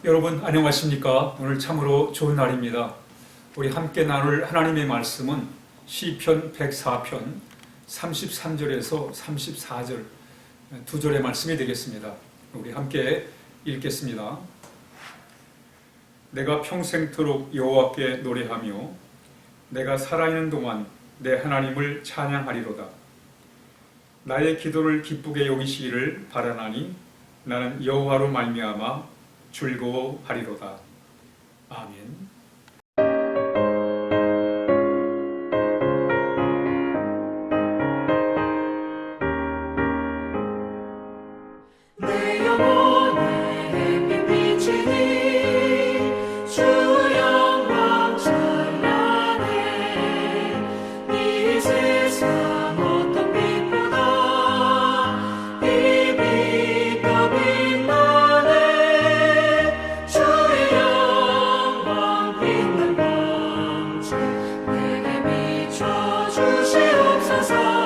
여러분 안녕하십니까? 오늘 참으로 좋은 날입니다. 우리 함께 나눌 하나님의 말씀은 시편 104편 33절에서 34절 두 절의 말씀이 되겠습니다. 우리 함께 읽겠습니다. 내가 평생토록 여호와께 노래하며 내가 살아있는 동안 내 하나님을 찬양하리로다. 나의 기도를 기쁘게 여기시기를 바라나니 나는 여호와로 말미암아 즐거워하리로다. 아멘. 내 영혼에 비치니 주 영광 찬란해. 이 세상 어떤 빛보다 이 빛 더 빛나네. 주의 영광 빛난 광채 내게 비춰 주시옵소서.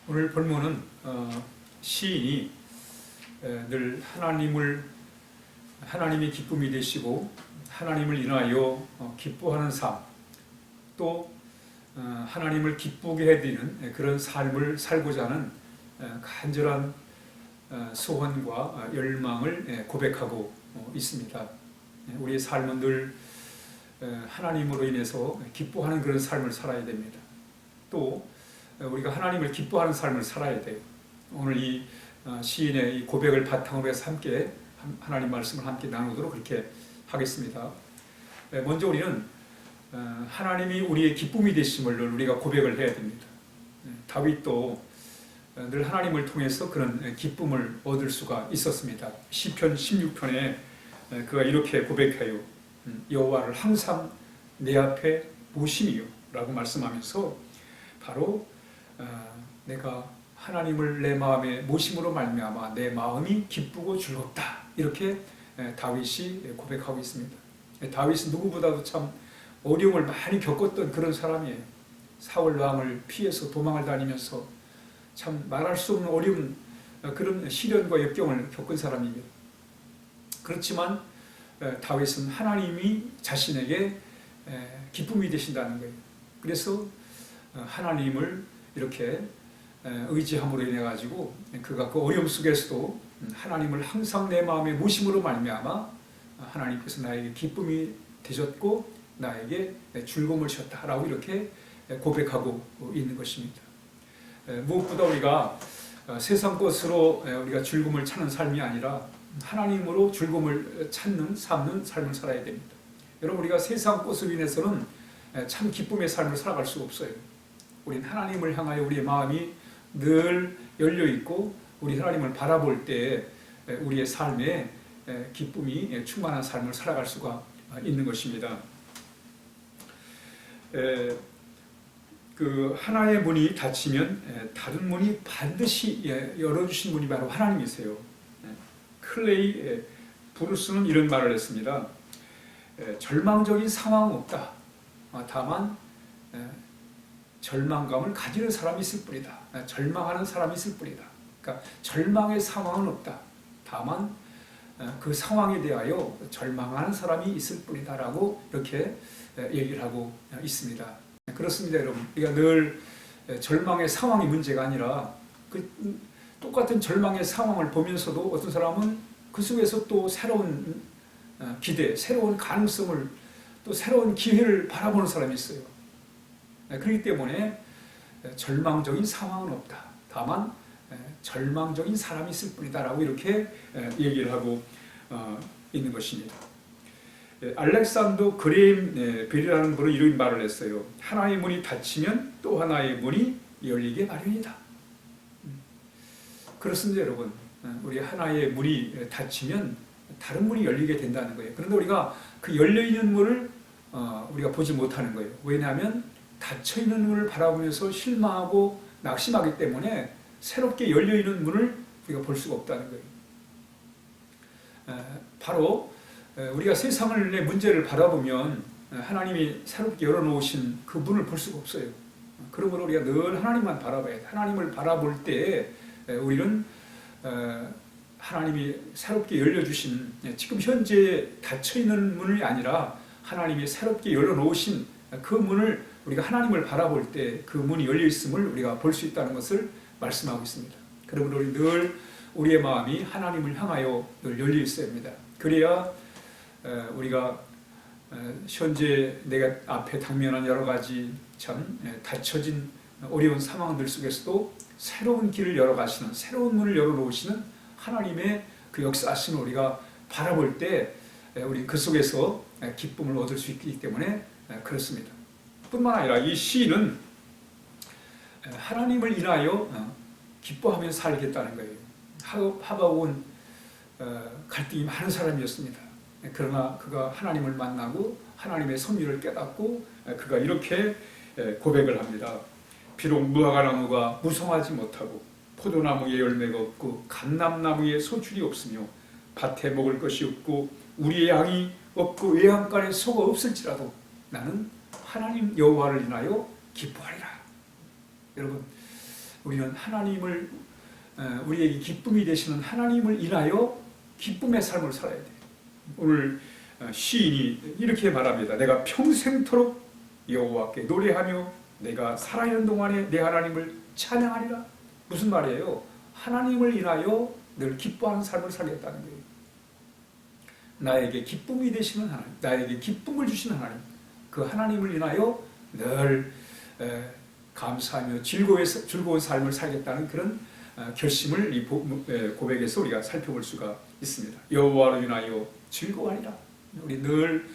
오늘 본문은 시인이 늘 하나님이 기쁨이 되시고 하나님을 인하여 기뻐하는 삶, 또 하나님을 기쁘게 해드리는 그런 삶을 살고자 하는 간절한 소원과 열망을 고백하고 있습니다. 우리의 삶은 늘 하나님으로 인해서 기뻐하는 그런 삶을 살아야 됩니다. 또 우리가 하나님을 기뻐하는 삶을 살아야 돼요. 오늘 이 시인의 이 고백을 바탕으로 해서 함께 하나님 말씀을 함께 나누도록 그렇게 하겠습니다. 먼저 우리는 하나님이 우리의 기쁨이 되심을 늘 우리가 고백을 해야 됩니다. 다윗도 늘 하나님을 통해서 그런 기쁨을 얻을 수가 있었습니다. 시편 16편에 그가 이렇게 고백해요. 여호와를 항상 내 앞에 모심이요 라고 말씀하면서 바로 내가 하나님을 내 마음에 모심으로 말미암아 내 마음이 기쁘고 즐겁다, 이렇게 다윗이 고백하고 있습니다. 다윗은 누구보다도 참 어려움을 많이 겪었던 그런 사람이에요. 사울 왕을 피해서 도망을 다니면서 참 말할 수 없는 어려운 그런 시련과 역경을 겪은 사람입니다. 그렇지만 다윗은 하나님이 자신에게 기쁨이 되신다는 거예요. 그래서 하나님을 이렇게 의지함으로 인해 가지고 그가 그 어려움 속에서도 하나님을 항상 내 마음의 모심으로 말미암아 하나님께서 나에게 기쁨이 되셨고 나에게 즐거움을 주셨다라고 이렇게 고백하고 있는 것입니다. 무엇보다 우리가 세상 것으로 우리가 즐거움을 찾는 삶이 아니라 하나님으로 즐거움을 찾는 삶을 살아야 됩니다. 여러분, 우리가 세상 것으로 인해서는 참 기쁨의 삶을 살아갈 수가 없어요. 우리는 하나님을 향하여 우리의 마음이 늘 열려 있고 우리 하나님을 바라볼 때 우리의 삶에 기쁨이 충만한 삶을 살아갈 수가 있는 것입니다. 그 하나의 문이 닫히면 다른 문이 반드시 열어주신 분이 바로 하나님이세요. 클레이 브루스는 이런 말을 했습니다. 절망적인 상황은 없다. 다만 절망감을 가지는 사람이 있을 뿐이다. 절망하는 사람이 있을 뿐이다. 그러니까 절망의 상황은 없다. 다만 그 상황에 대하여 절망하는 사람이 있을 뿐이다라고 이렇게 얘기를 하고 있습니다. 그렇습니다, 여러분. 우리가 늘 절망의 상황이 문제가 아니라 그 똑같은 절망의 상황을 보면서도 어떤 사람은 그 속에서 또 새로운 기대, 새로운 가능성을, 또 새로운 기회를 바라보는 사람이 있어요. 그렇기 때문에 절망적인 상황은 없다. 다만 절망적인 사람이 있을 뿐이다 라고 이렇게 얘기를 하고 있는 것입니다. 알렉산더 그레임 벨이라는 분은 이런 말을 했어요. 하나의 문이 닫히면 또 하나의 문이 열리게 마련이다. 그렇습니다, 여러분. 우리 하나의 문이 닫히면 다른 문이 열리게 된다는 거예요. 그런데 우리가 그 열려있는 문을 우리가 보지 못하는 거예요. 왜냐하면 닫혀있는 문을 바라보면서 실망하고 낙심하기 때문에 새롭게 열려있는 문을 우리가 볼 수가 없다는 거예요. 바로 우리가 세상을 내 문제를 바라보면 하나님이 새롭게 열어놓으신 그 문을 볼 수가 없어요. 그러므로 우리가 늘 하나님만 바라봐야 돼. 하나님을 바라볼 때 우리는 하나님이 새롭게 열려주신 지금 현재 닫혀있는 문이 아니라 하나님이 새롭게 열어놓으신 그 문을 우리가 하나님을 바라볼 때 그 문이 열려있음을 우리가 볼 수 있다는 것을 말씀하고 있습니다. 그러므로 우리 늘 우리의 마음이 하나님을 향하여 늘 열려 있어야 합니다. 그래야 우리가 현재 내가 앞에 당면한 여러 가지 참 닫혀진 어려운 상황들 속에서도 새로운 길을 열어가시는, 새로운 문을 열어놓으시는 하나님의 그 역사하심을 우리가 바라볼 때 우리 그 속에서 기쁨을 얻을 수 있기 때문에 그렇습니다. 뿐만 아니라 이 시인은 하나님을 인하여 기뻐하며 살겠다는 거예요. 하박국은 갈등이 많은 사람이었습니다. 그러나 그가 하나님을 만나고 하나님의 섭리를 깨닫고 그가 이렇게 고백을 합니다. 비록 무화과나무가 무성하지 못하고 포도나무에 열매가 없고 감람나무에 소출이 없으며 밭에 먹을 것이 없고 우리의 양이 없고 외양간에 소가 없을지라도 나는 하나님 여호와를 인하여 기뻐하리라. 여러분, 우리는 하나님을 우리에게 기쁨이 되시는 하나님을 인하여 기쁨의 삶을 살아야 돼요. 오늘 시인이 이렇게 말합니다. 내가 평생토록 여호와께 노래하며 내가 살아있는 동안에 내 하나님을 찬양하리라. 무슨 말이에요? 하나님을 인하여 늘 기뻐하는 삶을 살겠다는 거예요. 나에게 기쁨이 되시는 하나님, 나에게 기쁨을 주시는 하나님, 그 하나님을 인하여 늘 감사하며 즐거운 삶을 살겠다는 그런 결심을 이 고백에서 우리가 살펴볼 수가 있습니다. 여호와로 인하여 즐거워하리라. 우리 늘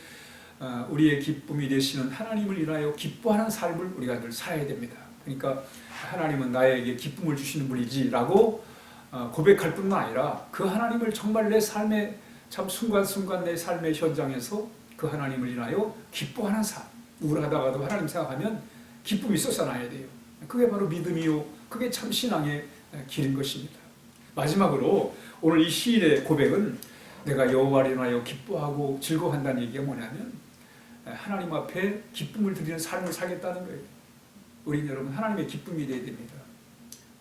우리의 기쁨이 되시는 하나님을 인하여 기뻐하는 삶을 우리가 늘 살아야 됩니다. 그러니까 하나님은 나에게 기쁨을 주시는 분이지라고 고백할 뿐만 아니라 그 하나님을 정말 내 삶의 참 순간순간 내 삶의 현장에서 그 하나님을 인하여 기뻐하는 삶. 우울하다가도 하나님 생각하면 기쁨이 솟아나야 돼요. 그게 바로 믿음이요, 그게 참 신앙의 길인 것입니다. 마지막으로 오늘 이 시인의 고백은 내가 여호와를 인하여 기뻐하고 즐거워한다는 얘기가 뭐냐면 하나님 앞에 기쁨을 드리는 삶을 살겠다는 거예요. 우린 여러분 하나님의 기쁨이 되어야 됩니다.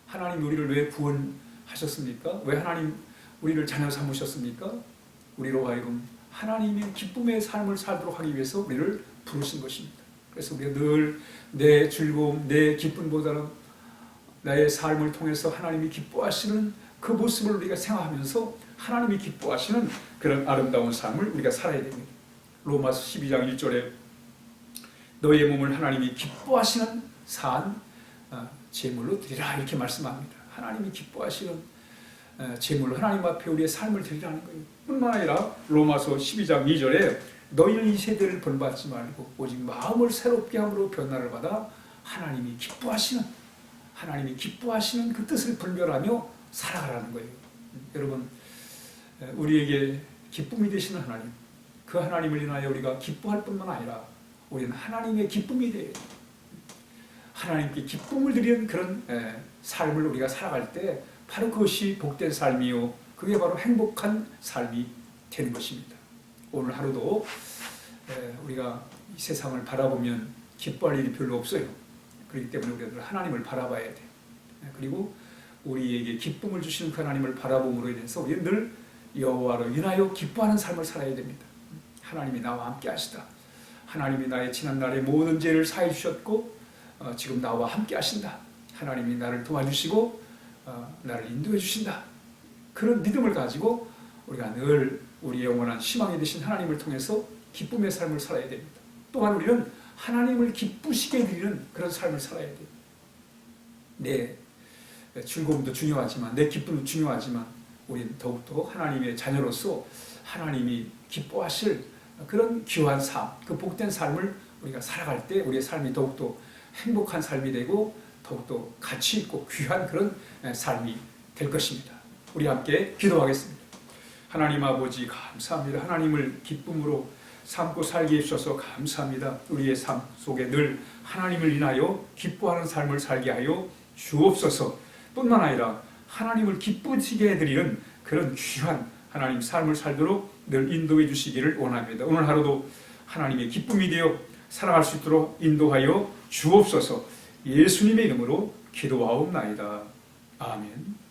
하나님 우리를 왜 구원하셨습니까? 왜 하나님 우리를 자녀 삼으셨습니까? 우리로 하여금 하나님의 기쁨의 삶을 살도록 하기 위해서 우리를 부르신 것입니다. 그래서 우리가 늘 내 즐거움, 내 기쁨보다는 나의 삶을 통해서 하나님이 기뻐하시는 그 모습을 우리가 생각하면서 하나님이 기뻐하시는 그런 아름다운 삶을 우리가 살아야 됩니다. 로마서 12장 1절에 너의 몸을 하나님이 기뻐하시는 산 제물로 드리라 이렇게 말씀합니다. 하나님이 기뻐하시는 제물로 하나님 앞에 우리의 삶을 드리라는 거예요. 뿐만 아니라 로마서 12장 2절에 너희는 이 세대를 본받지 말고 오직 마음을 새롭게 함으로 변화를 받아 하나님이 기뻐하시는 그 뜻을 분별하며 살아가라는 거예요. 여러분, 우리에게 기쁨이 되시는 하나님, 그 하나님을 인하여 우리가 기뻐할 뿐만 아니라 우리는 하나님의 기쁨이 되어야 돼요. 하나님께 기쁨을 드리는 그런 삶을 우리가 살아갈 때 바로 그것이 복된 삶이요, 그게 바로 행복한 삶이 되는 것입니다. 오늘 하루도 우리가 이 세상을 바라보면 기뻐할 일이 별로 없어요. 그렇기 때문에 우리가 하나님을 바라봐야 돼요. 그리고 우리에게 기쁨을 주시는 그 하나님을 바라봄으로 인해서 우리는 늘 여호와로 인하여 기뻐하는 삶을 살아야 됩니다. 하나님이 나와 함께 하시다. 하나님이 나의 지난날의 모든 죄를 사해 주셨고 지금 나와 함께 하신다. 하나님이 나를 도와주시고 나를 인도해 주신다. 그런 믿음을 가지고 우리가 늘 우리의 영원한 희망이 되신 하나님을 통해서 기쁨의 삶을 살아야 됩니다. 또한 우리는 하나님을 기쁘시게 드리는 그런 삶을 살아야 돼요. 내 즐거움도 중요하지만 내 기쁨도 중요하지만 우리는 더욱더 하나님의 자녀로서 하나님이 기뻐하실 그런 귀한 삶, 그 복된 삶을 우리가 살아갈 때 우리의 삶이 더욱더 행복한 삶이 되고 더욱더 가치 있고 귀한 그런 삶이 될 것입니다. 우리 함께 기도하겠습니다. 하나님 아버지 감사합니다. 하나님을 기쁨으로 삼고 살게 해주셔서 감사합니다. 우리의 삶 속에 늘 하나님을 인하여 기뻐하는 삶을 살게 하여 주옵소서. 뿐만 아니라 하나님을 기쁘시게 해드리는 그런 귀한 하나님 삶을 살도록 늘 인도해 주시기를 원합니다. 오늘 하루도 하나님의 기쁨이 되어 살아갈 수 있도록 인도하여 주옵소서. 예수님의 이름으로 기도하옵나이다. 아멘.